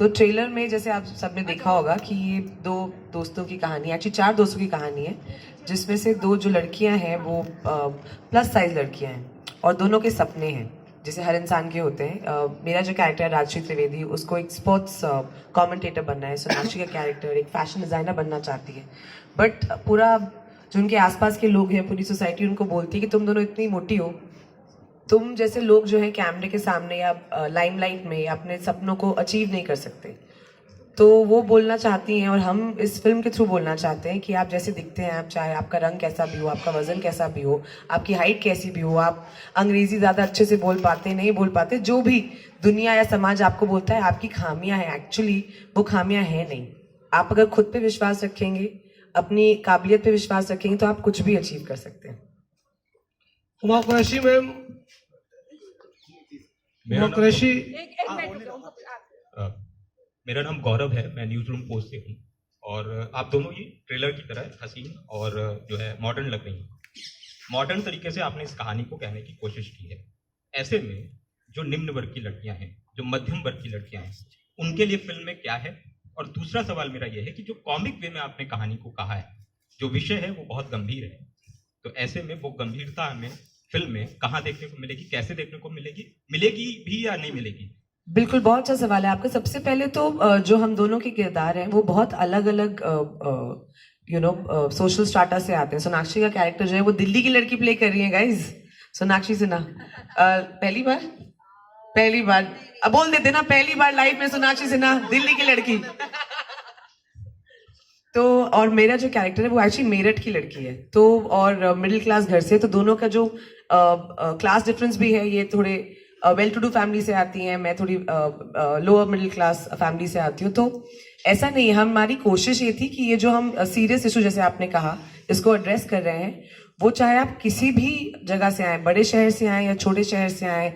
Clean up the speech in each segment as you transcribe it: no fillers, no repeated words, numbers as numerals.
तो ट्रेलर में जैसे आप सबने देखा होगा कि ये 2 दोस्तों की कहानी, एक्चुअली 4 दोस्तों की कहानी है, जिसमें से 2 जो लड़कियां हैं वो प्लस साइज लड़कियां हैं और दोनों के सपने हैं जैसे हर इंसान के होते हैं। मेरा जो कैरेक्टर है राजश्री त्रिवेदी, उसको एक स्पोर्ट्स कमेंटेटर बनना है। सोनाक्षी का कैरेक्टर एक फैशन डिजाइनर बनना चाहती है, बट पूरा जो उनके आसपास के लोग हैं, पूरी सोसाइटी उनको बोलती है कि तुम दोनों इतनी मोटी हो, तुम जैसे लोग जो है कैमरे के सामने या लाइमलाइट में अपने सपनों को अचीव नहीं कर सकते। तो वो बोलना चाहती हैं और हम इस फिल्म के थ्रू बोलना चाहते हैं कि आप जैसे दिखते हैं, आप चाहे आपका रंग कैसा भी हो, आपका वजन कैसा भी हो, आपकी हाइट कैसी भी हो, आप अंग्रेजी ज़्यादा अच्छे से बोल पाते नहीं बोल पाते, जो भी दुनिया या समाज आपको बोलता है आपकी खामियां हैं, एक्चुअली वो खामियां हैं नहीं। आप अगर खुद पे विश्वास रखेंगे, अपनी काबिलियत पे विश्वास रखेंगे, तो आप कुछ भी अचीव कर सकते हैं। हुमा कुरैशी मैम, हुमा कुरैशी, मेरा नाम गौरव है, मैं न्यूज़ रूम पोस्ट से हूँ और आप दोनों ही ट्रेलर की तरह हसीन और जो है मॉडर्न लग रही हैं। मॉडर्न तरीके से आपने इस कहानी को कहने की कोशिश की है। ऐसे में जो निम्न वर्ग की लड़कियां हैं, जो मध्यम वर्ग की लड़कियां हैं, उनके लिए फिल्म में क्या है? और दूसरा सवाल मेरा यह है कि जो कॉमिक वे में आपने कहानी को कहा है, जो विषय है वो बहुत गंभीर है, तो ऐसे में वो गंभीरता हमें फिल्म में कहाँ देखने को मिलेगी, कैसे देखने को मिलेगी, मिलेगी भी या नहीं मिलेगी? बिल्कुल, बहुत अच्छा सवाल है आपका। सबसे पहले तो जो हम दोनों के किरदार हैं वो बहुत अलग अलग सोशल स्ट्राटा से आते हैं। सोनाक्षी का कैरेक्टर जो है वो दिल्ली की लड़की प्ले कर रही है गाइज। सोनाक्षी सिन्हा पहली बार अब बोल देते ना, पहली बार लाइफ में सोनाक्षी सिन्हा दिल्ली की लड़की। तो और मेरा जो कैरेक्टर है वो एक्चुअली मेरठ की लड़की है, तो और मिडिल क्लास घर से, तो दोनों का जो क्लास डिफरेंस भी है, ये थोड़े वेल टू डू फैमिली से आती हैं, मैं थोड़ी लोअर मिडिल क्लास फैमिली से आती हूँ। तो ऐसा नहीं है, हमारी कोशिश ये थी कि ये जो हम सीरियस इशू जैसे आपने कहा इसको एड्रेस कर रहे हैं, वो चाहे आप किसी भी जगह से आए, बड़े शहर से आए या छोटे शहर से आए,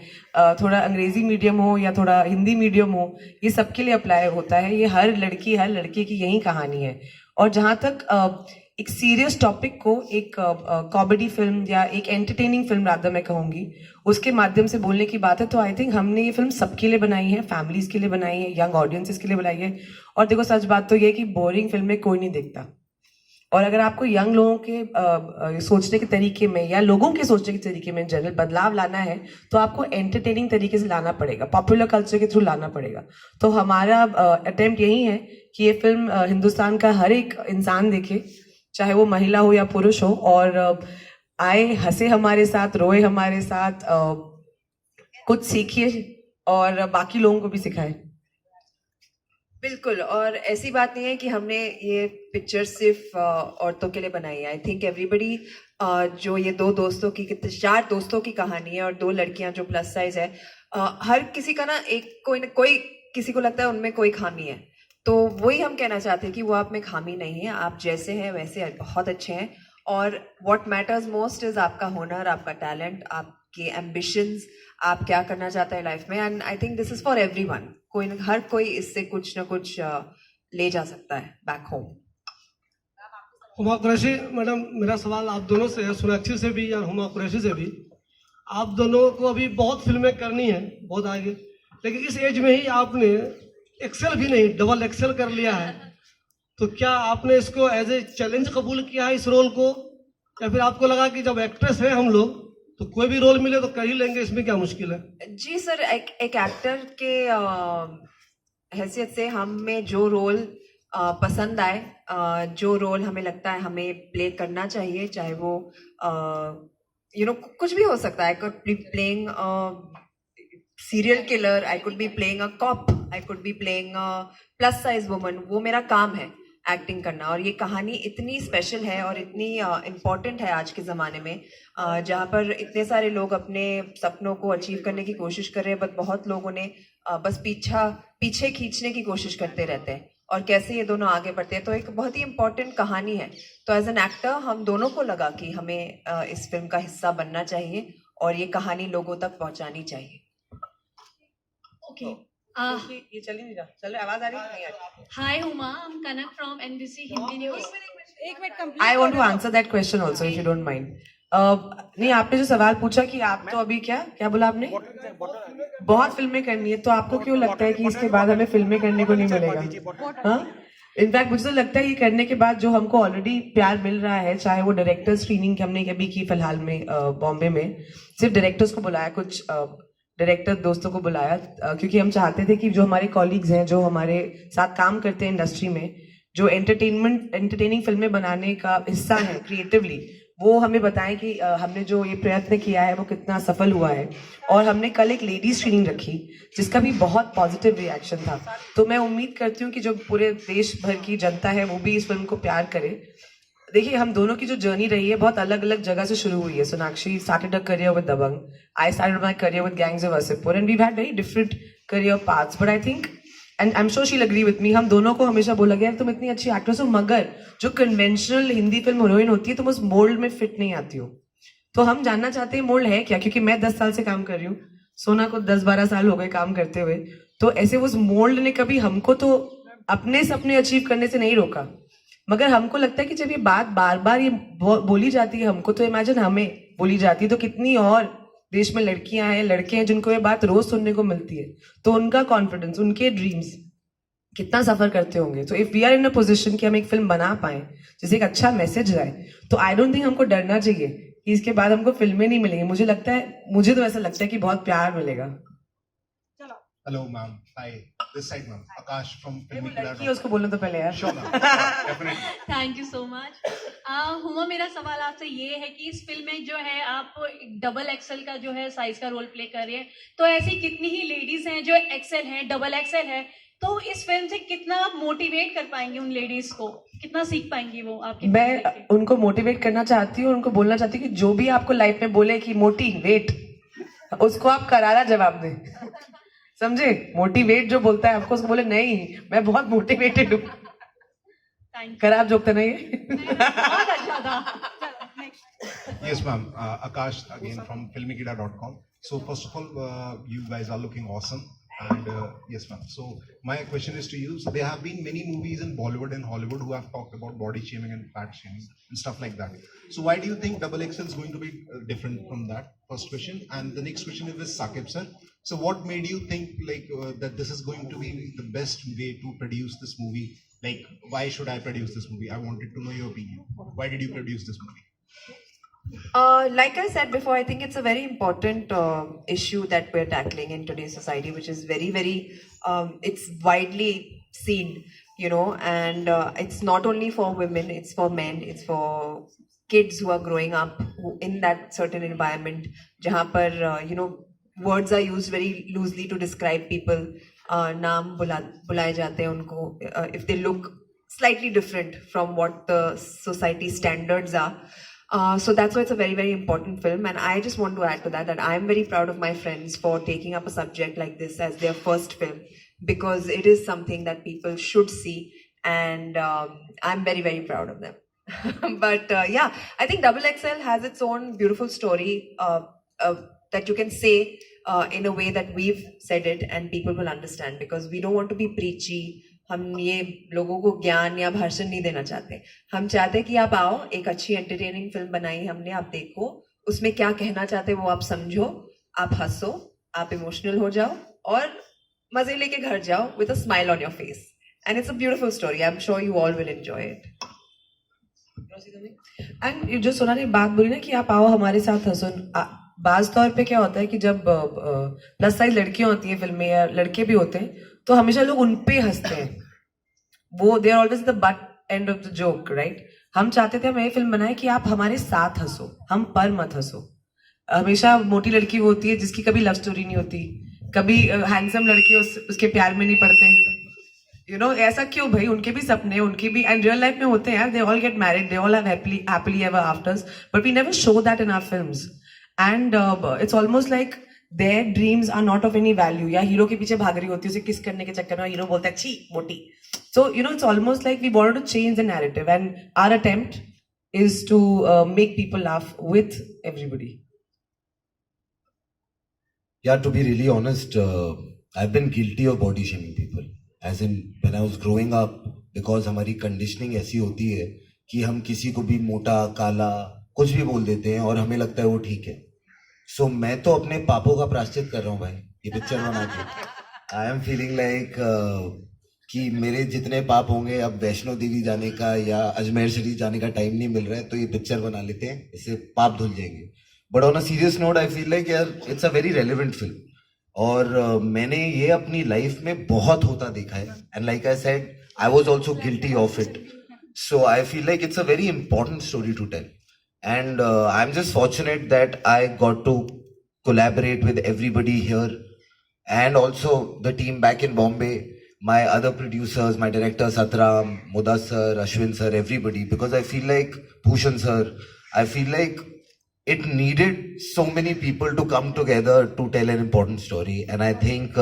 थोड़ा अंग्रेजी मीडियम हो या थोड़ा हिंदी मीडियम हो, ये सबके लिए अप्लाई होता है। ये हर लड़की हर लड़के की यही कहानी है। और जहाँ तक एक सीरियस टॉपिक को एक कॉमेडी फिल्म या एक एंटरटेनिंग फिल्म राधा मैं कहूँगी उसके माध्यम से बोलने की बात है, तो आई थिंक हमने ये फिल्म सबके लिए बनाई है, फैमिलीज के लिए बनाई है, यंग ऑडियंसेस के लिए बनाई है। और देखो सच बात तो ये है कि बोरिंग फिल्में कोई नहीं देखता, और अगर आपको यंग लोगों के सोचने के तरीके में या लोगों के सोचने के तरीके में जनरल बदलाव लाना है, तो आपको एंटरटेनिंग तरीके से लाना पड़ेगा, पॉपुलर कल्चर के थ्रू लाना पड़ेगा। तो हमारा अटेम्प्ट यही है कि ये फिल्म हिंदुस्तान का हर एक इंसान देखे, चाहे वो महिला हो या पुरुष हो, और आए, हंसे हमारे साथ, रोए हमारे साथ, कुछ सीखिए और बाकी लोगों को भी सिखाए। बिल्कुल, और ऐसी बात नहीं है कि हमने ये पिक्चर सिर्फ औरतों के लिए बनाई है। आई थिंक एवरीबडी, जो ये 2 दोस्तों की 4 दोस्तों की कहानी है और 2 लड़कियां जो प्लस साइज है, हर किसी का ना कोई किसी को लगता है उनमें कोई खामी है, तो वही हम कहना चाहते हैं कि वो आप में खामी नहीं है, आप जैसे हैं वैसे बहुत अच्छे हैं। और व्हाट मैटर्स मोस्ट इज आपका हुनर, आपका टैलेंट, आपके एम्बिशंस, आप क्या करना चाहते हैं लाइफ में। And I think this is for everyone. हर कोई इससे कुछ ना कुछ ले जा सकता है back home. Huma Qureshi madam, मेरा सवाल आप दोनों से है, सोनाक्षी से भी और हुमा कुरैशी से भी। आप दोनों को अभी बहुत फिल्में करनी है, बहुत आगे, लेकिन इस एज में ही आपने एक्सेल भी नहीं, डबल एक्सेल कर लिया है, तो क्या आपने इसको एज ए चैलेंज कबूल किया है इस रोल को, या फिर आपको लगा कि जब एक्ट्रेस है हम लोग तो कोई भी रोल मिले तो कर ही लेंगे, इसमें क्या मुश्किल है? जी सर, एक एक्टर के हैसियत से हमें जो रोल पसंद आए, जो रोल हमें लगता है हमें प्ले करना चाहिए, चाहे वो कुछ भी हो सकता है। I could be playing serial killer, I could be playing a cop, I could be playing a plus size woman। वो मेरा काम है एक्टिंग करना। और ये कहानी इतनी स्पेशल है और इतनी इम्पॉर्टेंट है आज के ज़माने में, जहाँ पर इतने सारे लोग अपने सपनों को अचीव करने की कोशिश कर रहे हैं, बट बहुत लोगों ने बस पीछे खींचने की कोशिश करते रहते हैं, और कैसे ये दोनों आगे बढ़ते हैं। तो एक बहुत ही इम्पॉर्टेंट कहानी है। तो एज एन एक्टर हम दोनों को लगा कि हमें इस फिल्म का हिस्सा बनना चाहिए और ये कहानी लोगों तक पहुँचानी चाहिए। Okay. ये चल ही नहीं रहा, चलो आवाज आ रही है? नहीं आ रही। Hi Huma, I'm Kanak from NBC Hindi News. I want to answer that question also, if you don't mind. नहीं, आपने जो सवाल पूछा कि आप तो अभी क्या क्या बोला आपने, बहुत फिल्में करनी है, तो आपको क्यों लगता है कि इसके बाद हमें फिल्में करने को नहीं मिलेगा? हाँ, इनफैक्ट मुझे तो लगता है ये करने के बाद जो हमको ऑलरेडी प्यार मिल रहा है, चाहे वो डायरेक्टर स्क्रीनिंग हमने अभी की फिलहाल में बॉम्बे में, सिर्फ डायरेक्टर्स को बुलाया, कुछ डायरेक्टर दोस्तों को बुलाया, क्योंकि हम चाहते थे कि जो हमारे कॉलीग्स हैं, जो हमारे साथ काम करते हैं इंडस्ट्री में, जो एंटरटेनिंग फिल्में बनाने का हिस्सा है क्रिएटिवली, वो हमें बताएं कि हमने जो ये प्रयत्न किया है वो कितना सफल हुआ है। और हमने कल एक लेडी स्क्रीनिंग रखी जिसका भी बहुत पॉजिटिव रिएक्शन था। तो मैं उम्मीद करती हूँ कि जो पूरे देश भर की जनता है वो भी इस फिल्म को प्यार करे। देखिए, हम दोनों की जो जर्नी रही है बहुत अलग अलग जगह से शुरू हुई है। Sonakshi started her career with Dabang. I started my career with Gangs of Wasseypur, and we've had very different career paths. But I think, and I'm sure she'll agree with me, हम दोनों को हमेशा बोला गया तुम इतनी अच्छी एक्ट्रेस हो, मगर जो कन्वेंशनल हिंदी फिल्म हीरोइन होती है तुम उस मोल्ड में फिट नहीं आती हो। तो हम जानना चाहते हैं मोल्ड है क्या, क्योंकि मैं 10 साल से काम कर रही हूँ, सोना को 10-12 साल हो गए काम करते हुए। तो ऐसे उस मोल्ड ने कभी हमको तो अपने सपने अचीव करने से नहीं रोका, मगर हमको लगता है कि जब ये बात बार बार ये बोली जाती है हमको, तो इमेजिन हमें बोली जाती है तो कितनी और देश में लड़कियां हैं, लड़के हैं जिनको ये बात रोज सुनने को मिलती है, तो उनका कॉन्फिडेंस, उनके ड्रीम्स कितना सफर करते होंगे। तो if we are in a position कि हम एक फिल्म बना पाए जिसे एक अच्छा मैसेज जाए, तो आई डोंट थिंक हमको डरना चाहिए कि इसके बाद हमको फिल्में नहीं मिलेंगी। मुझे तो ऐसा लगता है कि बहुत प्यार मिलेगा। Hello, ma'am. Hi. This side, ma'am. Akash from Filmy Killer. लड़की है, उसको बोलना तो पहले यार। Sure, ma'am. Definitely. Thank you so much. Huma, मेरा सवाल आपसे ये है कि इस फिल्म में जो है आप डबल एक्सेल का जो है साइज का रोल प्ले कर रहे हैं, तो ऐसी कितनी ही लेडीज हैं जो एक्सेल हैं, डबल एक्सेल है, तो इस फिल्म से कितना आप मोटिवेट कर पाएंगे उन लेडीज को, कितना सीख पाएंगी वो आपकी? मैं उनको मोटिवेट करना चाहती हूँ, उनको बोलना चाहती हूँ कि जो भी आपको लाइफ में बोले कि मोटिवेट, उसको आप करारा जवाब दें। समझे? मोटिवेट जो बोलता है आपको, उसको बोले नहीं मैं बहुत मोटिवेटेड हूँ। खराब जोक तो नहीं है? बहुत अच्छा था। Yes, ma'am. Akash again from filmykida.com. So first of all, you guys are looking awesome. And yes, ma'am. So my question is to you. So there have been many movies in Bollywood and Hollywood who have talked about body shaming and fat shaming and stuff like that. So why do you think Double XL is going to be different from that? First question. And the next question is with Saqib sir. So what made you think like that this is going to be the best way to produce this movie? Like, why should I produce this movie? I wanted to know your opinion. Why did you produce this movie? Like I said before, I think it's a very important issue that we're tackling in today's society, which is very, very, it's widely seen, you know, and it's not only for women, it's for men, it's for kids who are growing up in that certain environment, jahan par, you know, words are used very loosely to describe people, naam bulaye jate hain unko, if they look slightly different from what the society standards are. So that's why it's a very, very important film. And I just want to add to that I'm very proud of my friends for taking up a subject like this as their first film, because it is something that people should see. And I'm very, very proud of them. But yeah, I think Double XL has its own beautiful story that you can say in a way that we've said it and people will understand, because we don't want to be preachy. हम ये लोगों को ज्ञान या भाषण नहीं देना चाहते। हम चाहते कि आप आओ, एक अच्छी एंटरटेनिंग फिल्म बनाई हमने, आप देखो उसमें क्या कहना चाहते वो आप समझो, आप हंसो, आप इमोशनल हो जाओ और मजे लेके घर जाओ with a smile on your face. And it's a beautiful story. I'm sure you all will enjoy it. And जो सोना ने बात बोली ना कि आप आओ हमारे साथ हंसो, बाज तौर पे क्या होता है कि जब प्लस साइज लड़कियां होती हैं फिल्म में या लड़के भी होते हैं, तो हमेशा लोग उन पे हंसते हैं, वो they are always the butt end of the joke, right? हम चाहते थे हम ये फिल्म बनाए कि आप हमारे साथ हंसो, हम पर मत हंसो। हमेशा मोटी लड़की वो होती है जिसकी कभी लव स्टोरी नहीं होती, कभी हैंडसम लड़के उसके प्यार में नहीं पड़ते, यू नो, ऐसा क्यों भाई? उनके भी सपने, उनके भी एंड रियल लाइफ में होते हैं यार, they all get married, they all have happily ever afters, but we never show that in our films. And it's almost like their dreams are not of any value. या hero के पीछे भाग रही होती है, उसे किस करने के चक्कर में हीरो बोलता है छी मोटी। So you know, it's almost like we wanted to change the narrative, and our attempt is to make people laugh with everybody. Yeah, to be really honest, I've been guilty of body shaming people. As in, when I was growing up, because हमारी conditioning ऐसी होती है कि हम किसी को भी मोटा, काला, कुछ भी बोल देते हैं और हमें लगता है वो ठीक है. सो मैं तो अपने पापों का प्रायश्चित कर रहा हूँ भाई ये पिक्चर बना के. आई एम फीलिंग लाइक कि मेरे जितने पाप होंगे अब वैष्णो देवी जाने का या अजमेर शरीफ जाने का टाइम नहीं मिल रहा है, तो ये पिक्चर बना लेते हैं, इससे पाप धुल जाएंगे. But on a serious note I feel like यार it's a very relevant film. और मैंने ये अपनी लाइफ में बहुत होता देखा है. And like I said I was also guilty of it. So I feel like it's a very important story to tell. And I'm just fortunate that I got to collaborate with everybody here and also the team back in Bombay, my other producers, my director Satram, Mudas sir, Ashwin sir, everybody, because I feel like Bhushan sir, I feel like it needed so many people to come together to tell an important story. And I think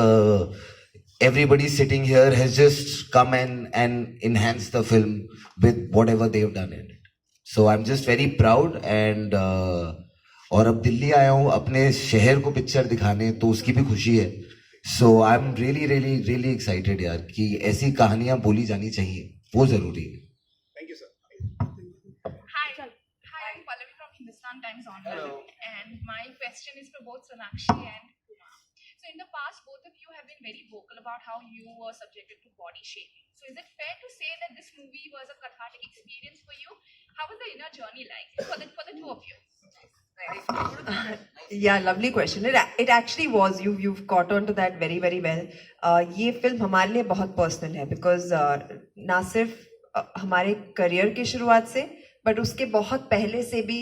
everybody sitting here has just come and enhanced the film with whatever they've done in it. So I'm just very proud and और अब दिल्ली आया हूँ अपने शहर को picture दिखाने, तो उसकी भी खुशी है. So I'm really excited यार कि ऐसी कहानियां बोली जानी चाहिए, वो जरूरी है. Thank you, sir. Hi, I'm Pallavi from Hindustan Times Online. And my question is for both Sonakshi and Kuma. So in the past, both of you have been very vocal about how you were subjected to body shaming. So is it fair to say that this movie was a cathartic experience for you? How was the inner journey like for the two of you? Yeah, lovely question. It actually was. You've caught on to that very well. ये film हमारे लिए बहुत personal है because ना सिर्फ हमारे career की शुरुआत से, but उसके बहुत पहले से भी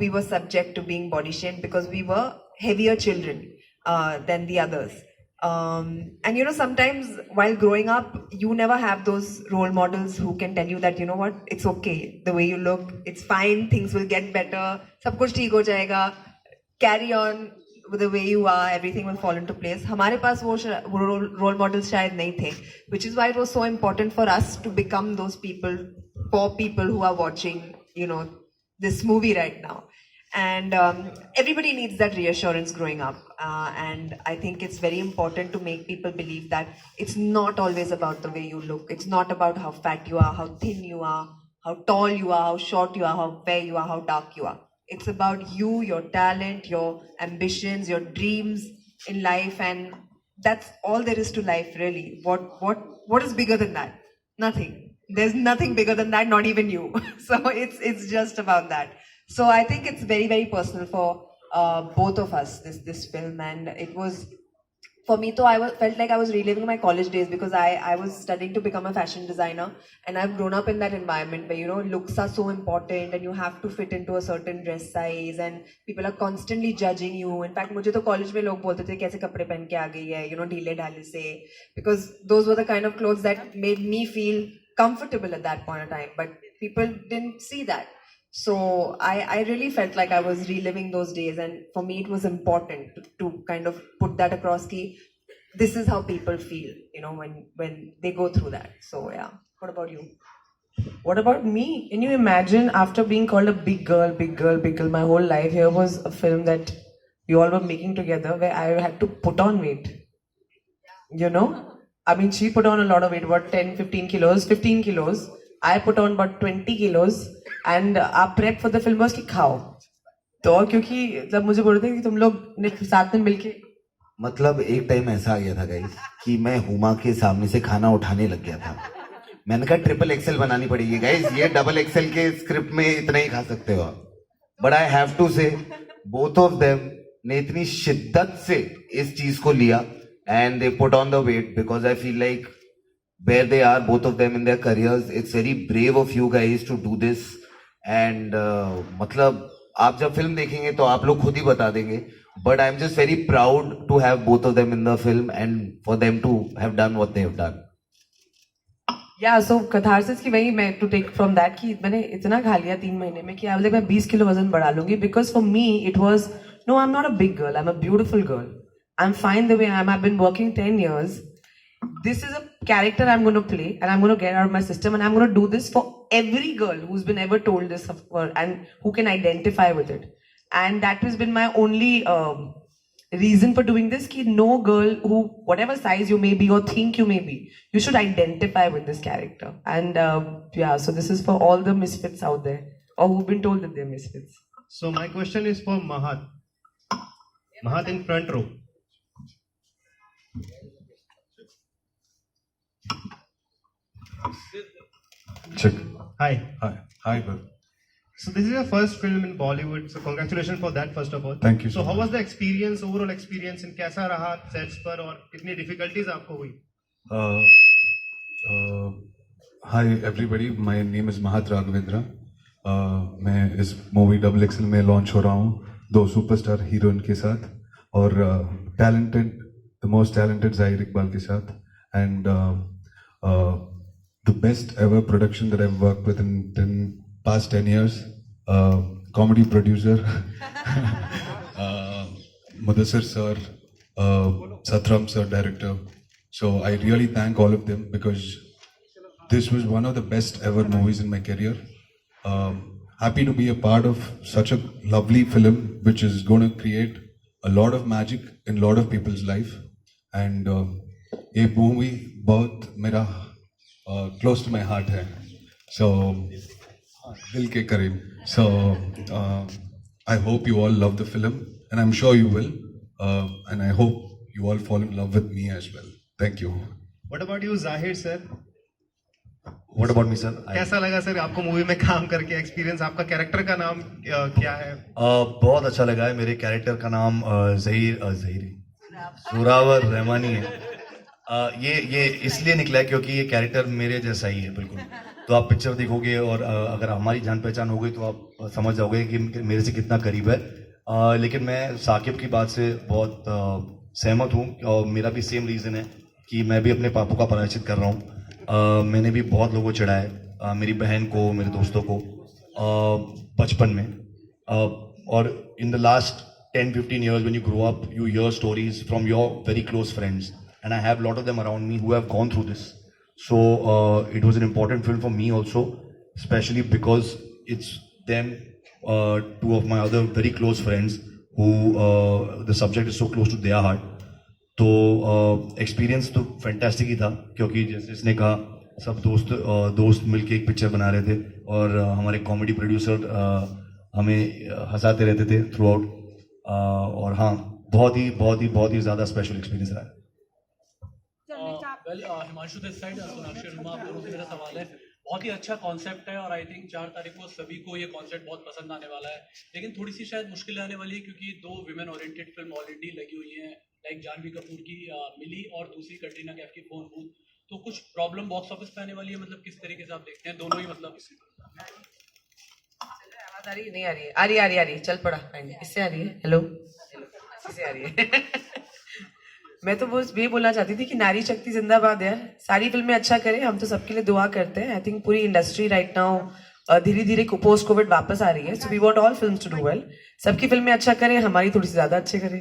we were subject to being body shamed because we were heavier children than the others. And you know, sometimes while growing up, you never have those role models who can tell you that, you know what, it's okay, the way you look, it's fine, things will get better, सब कुछ ठीक हो जाएगा, carry on with the way you are, everything will fall into place. हमारे पास वो role models शायद नहीं थे, which is why it was so important for us to become those people, for people who are watching, you know, this movie right now. And everybody needs that reassurance growing up. And I think it's very important to make people believe that it's not always about the way you look. It's not about how fat you are, how thin you are, how tall you are, how short you are, how fair you are, how dark you are. It's about you, your talent, your ambitions, your dreams in life. And that's all there is to life, really. What is bigger than that? Nothing. There's nothing bigger than that, not even you. So it's just about that. So I think it's very personal for both of us, this film. And it was, for me though, felt like I was reliving my college days because I was studying to become a fashion designer, and I've grown up in that environment where, you know, looks are so important and you have to fit into a certain dress size and people are constantly judging you. In fact, मुझे तो college में लोग बोलते थे कैसे कपड़े पहन के आ गई है, you know, ढीले ढाले से, because those were the kind of clothes that made me feel comfortable at that point of time, but people didn't see that. So I really felt like I was reliving those days, and for me it was important to kind of put that across ki this is how people feel, you know, when they go through that. So yeah. What about you? What about me? Can you imagine, after being called a big girl, my whole life, here was a film that we all were making together where I had to put on weight. You know? I mean, she put on a lot of weight, about 10, 15 kilos, 15 kilos. I put on about 20 kilos. And our prep for the film was कि खाओ. तो क्योंकि जब मुझे बोल रहे थे कि तुम लोग ने साथ में मिलके, मतलब एक टाइम ऐसा आ गया था गाइस कि मैं हुमा के सामने से खाना उठाने लग गया था. मैंने कहा ट्रिपल एक्सेल बनानी पड़ेगी गाइस, ये डबल एक्सेल के स्क्रिप्ट में इतना ही खा सकते हो. But I have to say both of them ने इतनी शिद्दत से इस चीज को लिया and they put on the weight because I feel like where they are, both of them in their careers, it's very brave of you guys to do this. And मतलब आप जब फिल्म देखेंगे तो आप लोग खुद ही बता देंगे. But I'm just very proud to have both of them in the film and for them to have done what they have done. Yeah, so catharsis की वही मैं to take from that कि मैंने इतना खा लिया 3 महीने में कि अब मैं 20 किलो वजन बढ़ा लूंगी. Because for me it was, no, I'm not a big girl, I'm a beautiful girl. I'm fine the way I am. I've been working 10 years. This is a character I'm going to play and I'm going to get out of my system, and I'm going to do this for every girl who's been ever told this and who can identify with it. And that has been my only reason for doing this, ki no girl who, whatever size you may be or think you may be, you should identify with this character. And yeah, so this is for all the misfits out there or who've been told that they're misfits. So my question is for Mahat. Mahat in front row. Check. Hi. Hi, bro. So this is your first film in Bollywood. So congratulations for that first of all. Thank you So so how much. was the experience, overall experience, and कैसा रहा sets पर और कितनी difficulties आपको हुई? Hi everybody, my name is Mahat Raghavendra. मैं इस movie double axle में लॉन्च हो रहा हूँ 2 सुपरस्टार हीरोइन के साथ और टैलेंटेड द मोस्ट टैलेंटेड ज़ाहिर इकबाल के साथ and the best ever production that I have worked with in past 10 years, comedy producer Mudassir sir, Satram sir, director. So I really thank all of them because this was one of the best ever movies in my career. Happy to be a part of such a lovely film which is going to create a lot of magic in a lot of people's life. And ये movie बहुत मेरा close to my heart है. So दिल के करीब. So I hope you all love the film and I'm sure you will. And I hope you all fall in love with me as well. Thank you. What about you, Zahir sir? What about me, sir? कैसा लगा sir आपको movie में काम करके? Experience, आपका character का नाम क्या है? बहुत अच्छा लगा है. मेरे कैरेक्टर का नाम जोरावर रहमानी है. ये इसलिए निकला है क्योंकि ये कैरेक्टर मेरे जैसा ही है बिल्कुल. तो आप पिक्चर देखोगे और अगर हमारी जान पहचान हो गई तो आप समझ जाओगे कि मेरे से कितना करीब है. लेकिन मैं साकिब की बात से बहुत सहमत हूँ और मेरा भी सेम रीज़न है कि मैं भी अपने पापों का प्रायश्चित कर रहा हूँ. मैंने भी बहुत लोगों को चिढ़ाया, मेरी बहन को, मेरे दोस्तों को बचपन में. और in the last 10-15 years when you grow up, you hear stories from your very close friends, and I have a lot of them around me who have gone through this. So it was an important film for me also, especially because it's them, 2 of my other very close friends who the subject is so close to their heart. तो experience तो fantastic ही था क्योंकि जैसे इसने कहा सब दोस्त मिलके एक पिक्चर बना रहे थे और हमारे कॉमेडी प्रोड्यूसर हमें हंसाते रहते थे थ्रू आउट. और हाँ, बहुत ही ज़्यादा स्पेशल एक्सपीरियंस रहा. हिमांशु दिस साइड, सोनाक्षी और हुमा, आप दोनों से मेरा सवाल है. बहुत ही अच्छा कॉन्सेप्ट है और आई थिंक 4 तारीख को सभी को ये कॉन्सेप्ट बहुत पसंद आने वाला है. लेकिन थोड़ी सी शायद मुश्किल आने वाली है क्योंकि 2 विमेन ओरिएंटेड फिल्म ऑलरेडी लगी हुई हैं, लाइक जानवी कपूर की मिली और दूसरी कटरीना कैफ की फोन बूथ. तो कुछ प्रॉब्लम बॉक्स ऑफिस पे आने वाली है, मतलब किस तरीके से आप देखते हैं दोनों ही? मतलब आवाज आ रही है? नहीं आ रही. चल पड़ा. इससे आ रही है. हेलो, इससे आ रही है. मैं तो बस ये बोलना चाहती थी कि नारी शक्ति जिंदाबाद यार. सारी फिल्में अच्छा करें, हम तो सबके लिए दुआ करते हैं. आई थिंक पूरी इंडस्ट्री राइट नाउ धीरे धीरे पोस्ट कोविड वापस आ रही है. So we want all films to do well. सबकी फिल्में अच्छा करें, हमारी थोड़ी सी ज्यादा अच्छे करें.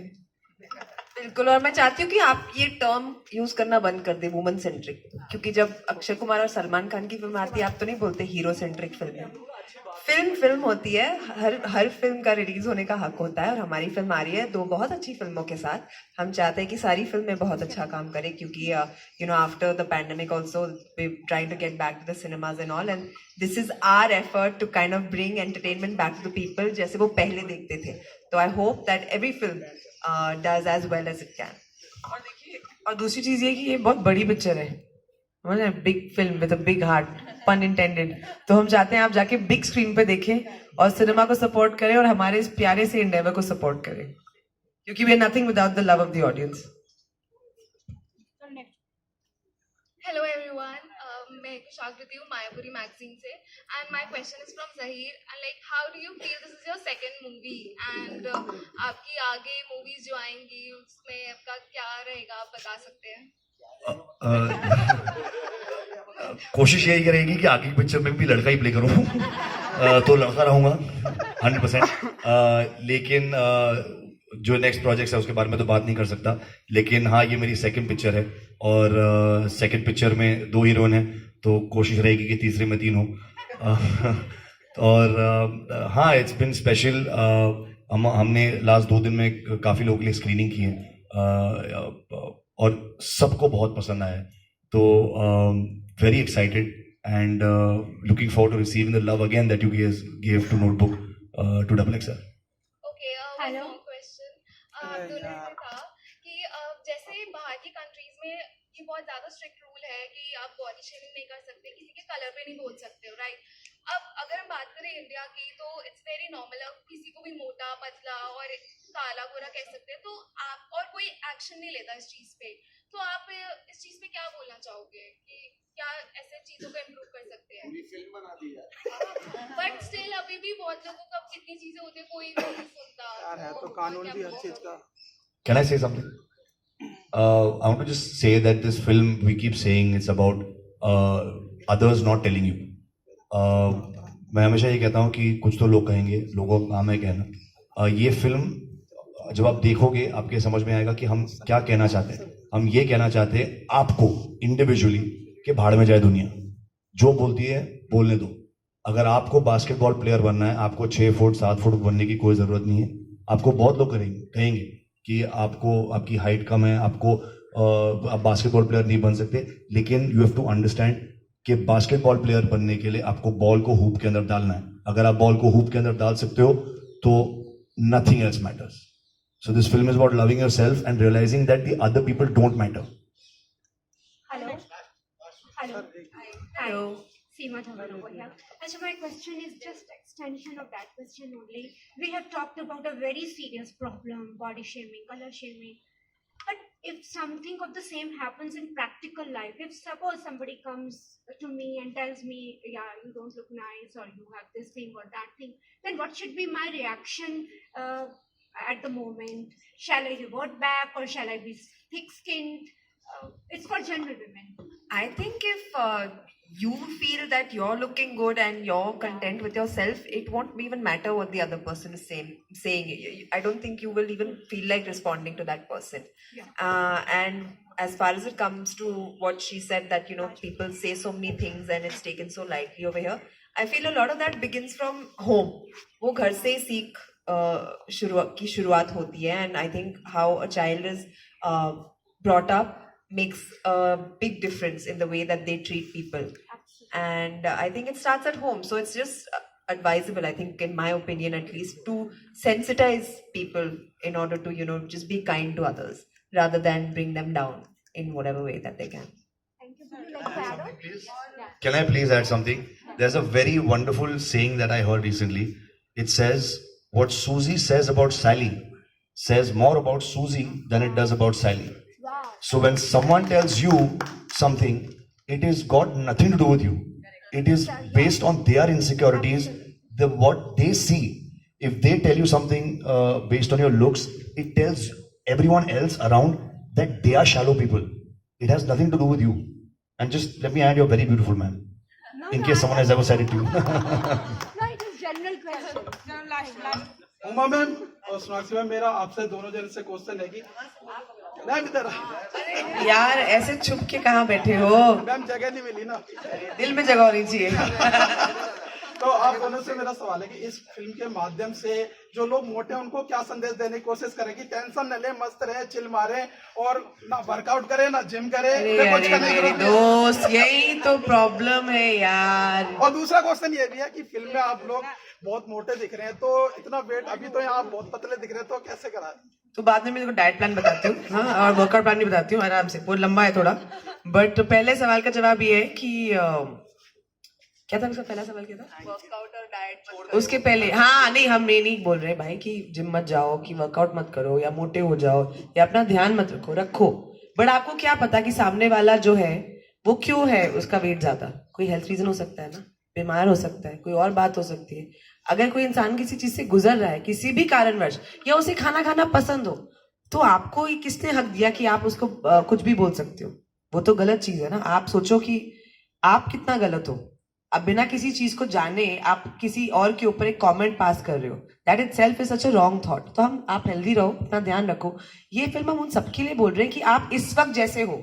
बिल्कुल. और मैं चाहती हूँ कि आप ये टर्म यूज करना बंद कर दे, वुमन सेंट्रिक. क्योंकि जब अक्षय कुमार और सलमान खान की फिल्म आती है आप तो नहीं बोलते हीरो सेंट्रिक फिल्म. फिल्म होती है, हर फिल्म का रिलीज होने का हक होता है. और हमारी फिल्म आ रही है 2 बहुत अच्छी फिल्मों के साथ. हम चाहते हैं कि सारी फिल्में बहुत अच्छा काम करें क्योंकि you know after the pandemic also we trying to get back to the cinemas and all, and this is our effort to kind of bring entertainment back to the people जैसे वो पहले देखते थे. तो I hope that every film does as well as it can. और देखिए, और दूसरी चीज ये कि ये बहुत बड़ी पिक्चर है, big film with a big heart, पन इंटेंडेड. तो हम चाहते हैं आप जाके बिग स्क्रीन पे देखें और सिनेमा को सपोर्ट करें और हमारे इस प्यारे से इंडेवर को सपोर्ट करें क्योंकि we are nothing without the love of the audience. Hello everyone, मैं कुशाकृति हूँ मायापुरी मैगजीन से, and my question is from Zahir. And like, how do you feel this is your second movie and आपकी आगे movies जो आएंगी उसमें आपका क्या रहेगा, आप बता सकते हैं? कोशिश यही करेगी कि आगे की पिक्चर में भी लड़का ही प्ले करूँ. तो लड़का रहूँगा 100%. लेकिन जो नेक्स्ट प्रोजेक्ट्स है उसके बारे में तो बात नहीं कर सकता. लेकिन हाँ, ये मेरी सेकंड पिक्चर है और सेकंड पिक्चर में 2 हीरोइन हैं तो कोशिश रहेगी कि तीसरे में 3 हो. और हाँ, इट्स बिन स्पेशल. हमने लास्ट 2 दिन में काफ़ी लोगों के लिए स्क्रीनिंग की है और सबको बहुत पसंद आया. तो very excited and looking forward to receiving the love again that you guys gave to Notebook to XXL. Okay, one more question. आप दोनों ने कहा कि जैसे बाहर की कंट्रीज में ये बहुत ज्यादा स्ट्रिक्ट रूल है कि आप बॉडी शेमिंग नहीं कर सकते, किसी के कलर पे नहीं बोल सकते हो, राइट? अब अगर हम बात करें इंडिया की तो इट्स वेरी नॉर्मल, अब किसी को भी मोटा पतला और काला गोरा कह सकते हैं, तो आप और कोई एक्शन नहीं लेता इस चीज पे, तो आप इस चीज पे क्या बोलना चाहोगे कि क्या ऐसे चीजों को इम्प्रूव कर सकते हैं? पूरी फिल्म बना दी है, बट स्टिल अभी भी बहुत लोगों को अब कितनी चीजें होती है, कोई नहीं सुनता यार, है तो कानून भी हर चीज का. Can I say something? I want to just say that this film, we keep saying it's about others not telling you. मैं हमेशा ये कहता हूँ कि कुछ तो लोग कहेंगे, लोगों का काम है कहना. ये फिल्म जब आप देखोगे आपके समझ में आएगा कि हम क्या कहना चाहते हैं. हम ये कहना चाहते हैं आपको इंडिविजुअली कि भाड़ में जाए दुनिया, जो बोलती है बोलने दो. अगर आपको बास्केटबॉल प्लेयर बनना है, आपको 6 फुट 7 फुट बनने की कोई जरूरत नहीं है. आपको बहुत लोग कहेंगे कि आपको आपकी हाइट कम है, आपको आप बास्केटबॉल प्लेयर नहीं बन सकते. लेकिन यू हैव टू अंडरस्टैंड कि बास्केटबॉल प्लेयर बनने के लिए आपको बॉल को हूप के अंदर डालना है. अगर आप बॉल को हूप के अंदर डाल सकते हो तो nothing else matters. So this film is about loving yourself and realising that the other people don't matter. Hello. Seema Thavar over here. Actually, my question is just extension of that question only. We have talked about a very serious problem, body shaming, color shaming. But if something of the same happens in practical life, if suppose somebody comes to me and tells me, yeah, you don't look nice or you have this thing or that thing, then what should be my reaction at the moment? Shall I revert back or shall I be thick-skinned? It's for general women. I think if you feel that you're looking good and you're content with yourself, it won't even matter what the other person is saying. I don't think you will even feel like responding to that person. And as far as it comes to what she said, that people say so many things and it's taken so lightly over here, I feel a lot of that begins from home. वो घर से सीख की शुरुआत होती है, and I think how a child is brought up makes a big difference in the way that they treat people. And I think it starts at home. So it's just advisable, I think, in my opinion at least, to sensitize people in order to, just be kind to others rather than bring them down in whatever way that they can. Thank you. Would you like to add on? Can I please add something? There's a very wonderful saying that I heard recently. It says, what Susie says about Sally says more about Susie than it does about Sally. So when someone tells you something, it is got nothing to do with you. It is based on their insecurities, what they see. If they tell you something based on your looks, it tells everyone else around that they are shallow people. It has nothing to do with you. And just let me add, you're very beautiful, ma'am. In case someone has ever said it to you. No, it is general question. Uma ma'am और Sonakshi ma'am, मेरा आपसे दोनों जन से question है कि ma'am इधर यार ऐसे छुप के कहाँ बैठे हो? मैम जगह नहीं मिली ना, दिल में जगह होनी चाहिए. तो आप दोनों से मेरा सवाल है कि इस फिल्म के माध्यम से जो लोग मोटे हैं उनको क्या संदेश देने की कोशिश करें कि टेंशन न ले, मस्त रहे, चिल मारे और ना वर्कआउट करे ना जिम करे. अरे मेरे दोस्त, यही तो प्रॉब्लम है यार. और दूसरा क्वेश्चन ये भी है कि फिल्म में आप लोग बहुत मोटे दिख रहे हैं, तो इतना वेट, अभी तो यहाँ आप बहुत पतले दिख रहे हैं, तो कैसे करा? तो बाद में मैं तेको डाइट प्लान बताती हूँ, हाँ, और वर्कआउट प्लान भी बताती हूँ आराम से, वो लंबा है थोड़ा. बट पहले सवाल का जवाब ये है कि क्या था उसका पहला सवाल? क्या था? वर्कआउट और डाइट उसके पहले, हाँ नहीं, हम ये नहीं बोल रहे भाई कि जिम मत जाओ, कि वर्कआउट मत करो या मोटे हो जाओ या अपना ध्यान मत रखो. बट आपको क्या पता कि सामने वाला जो है वो क्यों है उसका वेट ज्यादा? कोई हेल्थ रीजन हो सकता है ना, बीमार हो सकता है, कोई और बात हो सकती है. अगर कोई इंसान किसी चीज से गुजर रहा है किसी भी कारणवश, या उसे खाना खाना पसंद हो, तो आपको किसने हक दिया कि आप उसको कुछ भी बोल सकते हो? वो तो गलत चीज है ना. आप सोचो कि आप कितना गलत हो. अब बिना किसी चीज को जाने आप किसी और के ऊपर एक कमेंट पास कर रहे हो. That it self is such a wrong thought. तो आप हेल्दी रहो, अपना ध्यान रखो. ये फिल्म हम उन सबके लिए बोल रहे हैं कि आप इस वक्त जैसे हो,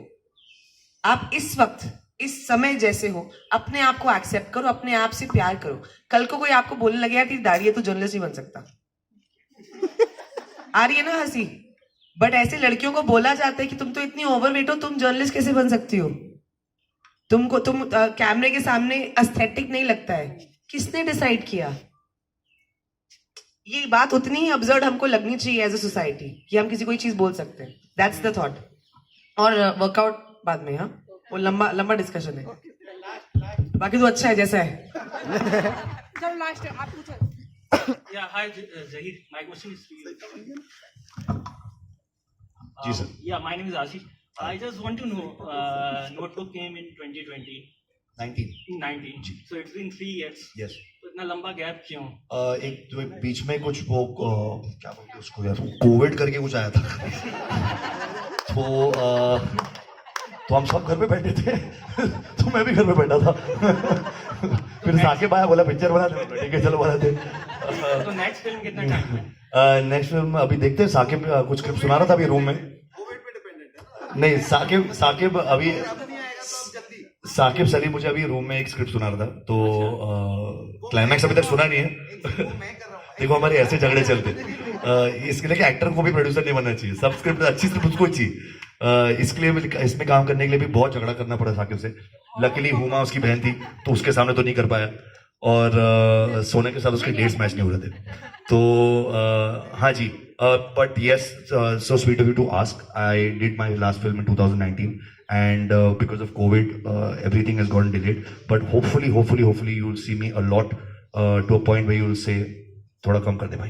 आप इस वक्त इस समय जैसे हो, अपने आप को एक्सेप्ट करो, अपने आप से प्यार करो. कल को कोई आपको बोलने लगे यार तेरी दाढ़ी है तो जर्नलिस्ट नहीं बन सकता. आ रही है ना हंसी? बट ऐसे लड़कियों को बोला जाता है कि तुम तो इतनी ओवरवेट हो, तुम जर्नलिस्ट कैसे बन सकती हो? तुम कैमरे के सामने एस्थेटिक नहीं लगता है, किसने डिसाइड किया? ये बात उतनी ही अब्सर्ड हमको लगनी चाहिए एज अ सोसाइटी कि हम किसी कोई चीज बोल सकते हैं. That's the thought. और वर्कआउट बाद में, हाँ वो लंबा डिस्कशन है. बाकी तो अच्छा है जैसा है. Yeah, hi, Zahir. My question is for you. जी sir. Yeah, my name is Ashish. I just want to know, Notebook came in 2020. 19. So it's been 3 years. Yes. तो इतना लंबा गैप क्यों? एक तो बीच में कुछ वो क्या बोलते हैं उसको यार, कोविड करके कुछ आया था. तो हम सब घर पे बैठे थे. तो मैं भी घर पे बैठा था. फिर साकिब आया, बोला पिक्चर बना दे. ठीक है चलो बनाते. तो नेक्स्ट फिल्म कितना टाइम में? नेक्स्ट फिल्म अभी देखते हैं. साकिब कुछ स्क्रिप्ट सुना रहा था अभी रूम में. नहीं, साकिब अभी साकिब सर ही मुझे अभी रूम में एक स्क्रिप्ट सुना रहा था. तो क्लाइमैक्स अभी तक सुना नहीं है. देखो हमारे ऐसे झगड़े चलते. इसके लिए कि एक्टर को भी प्रोड्यूसर नहीं बनना चाहिए. सब स्क्रिप्ट अच्छी स्क्रिप्ट उसको ही चाहिए. इसके लिए इसमें काम करने के लिए भी बहुत झगड़ा करना पड़ा साकिब से. लकीली हुमा उसकी बहन थी तो उसके सामने तो नहीं कर पाया. और सोने के साथ उसके डेट्स मैच नहीं हो रहे थे. तो हाँ जी. But yes, so sweet of you to ask. I did my last film in 2019, and because of COVID, everything has gotten delayed. But hopefully, you will see me a lot to a point where you will say, "थोड़ा कम कर दे भाई."